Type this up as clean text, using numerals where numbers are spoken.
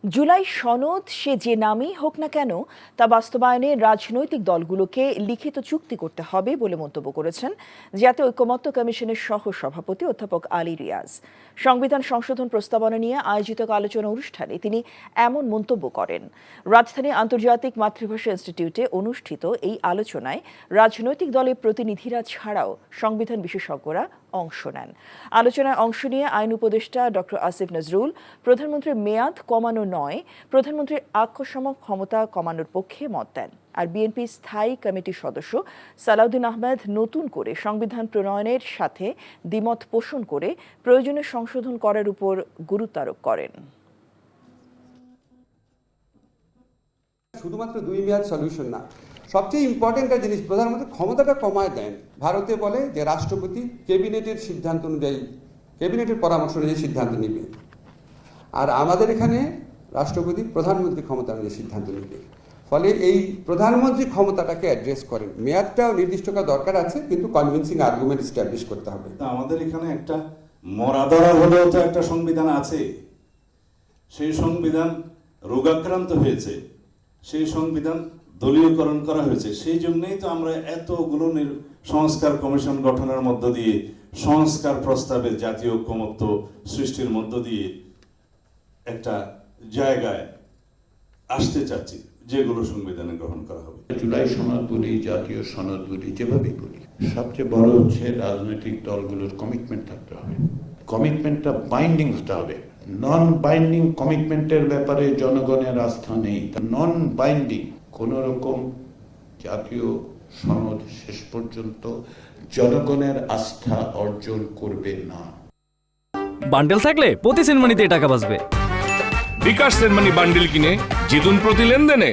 জুলাই সনদ সে যে নামই হোক না কেন তা বাস্তবায়নে রাজনৈতিক দলগুলোকে লিখিত চুক্তি করতে হবে বলে মন্তব্য করেছেন জাতীয় ঐকমত্য কমিশনের সহ সভাপতি অধ্যাপক আলী রিয়াজ। সংবিধান সংশোধন প্রস্তাবনা নিয়ে আয়োজিত আলোচনা অনুষ্ঠানে তিনি এমন মন্তব্য করেন। রাজধানী আন্তর্জাতিক মাতৃভাষা ইনস্টিটিউটে অনুষ্ঠিত এই আলোচনায় রাজনৈতিক দলের প্রতিনিধিরা ছাড়াও সংবিধান বিশেষজ্ঞরা অংশ নেন। আলোচনায় অংশ নিয়ে আইন উপদেষ্টা ডক্টর আসিফ নজরুল প্রধানমন্ত্রীর মেয়াদ কমানো নয়, প্রধানমন্ত্রীর আক্ষসমক ক্ষমতা কমানোর পক্ষে মত দেন। আর বিএনপি স্থায়ী কমিটির সদস্য সালাউদ্দিন আহমেদ নতুন করে সংবিধান প্রণয়নের সাথে দ্বিমত পোষণ করে প্রয়োজনীয় সংশোধন করার উপর গুরুত্ব আরোপ করেন। শুধুমাত্র 2 মেয়াদ সলিউশন না, সবচেয়ে ইম্পর্টেন্ট একটা জিনিস, প্রধানমন্ত্রী ক্ষমতাটা কমায় দেন। ভারতে বলে যে রাষ্ট্রপতি ক্যাবিনেটের সিদ্ধান্ত অনুযায়ী, ক্যাবিনেটের পরামর্শ অনুযায়ী সিদ্ধান্ত নেবে, আর আমাদের এখানে রাষ্ট্রপতি প্রধানমন্ত্রী ক্ষমতা অনুযায়ী সিদ্ধান্ত নেবে। ফলে এই প্রধানমন্ত্রী ক্ষমতাটাকে অ্যাড্রেস করেন। মেয়াদটাও নির্দিষ্ট করা দরকার আছে, কিন্তু কনভিন্সিং আর্গুমেন্ট এস্টাবলিশ করতে হবে। আমাদের এখানে একটা মরাদরা হলেও তো একটা সংবিধান আছে, সেই সংবিধান রোগাক্রান্ত হয়েছে, সেই সংবিধান দলীয়করণ করা হয়েছে। সেই জন্যই তো আমরা এতগুলো সংস্কার কমিশন গঠনের মধ্য দিয়ে সংস্কার প্রস্তাবের জাতীয় ঐকমত্য সৃষ্টির মধ্য দিয়ে একটা জায়গায় আসতে চাচ্ছি, যেগুলো সংবিধানে গ্রহণ করা হবে। জুলাই সনদ বলি, জাতীয় সনদ বলি, যেভাবেই বলি, সবচেয়ে বড় হচ্ছে রাজনৈতিক দলগুলোর কমিটমেন্ট থাকতে হবে। কমিটমেন্টটা বাইন্ডিং হতে হবে। নন বাইন্ডিং কমিটমেন্টের ব্যাপারে জনগণের আস্থা নেই। নন বাইন্ডিং কোন রকম জাতীয় সনদ শেষ পর্যন্ত জনগণের আস্থা অর্জন করবে না। বান্ডেল থাকলে প্রতি সেনমানিতে টাকা বাঁচবে। বিকাশ সেনমানি বান্ডেল কিনে জিতুন প্রতি লেনদেনে।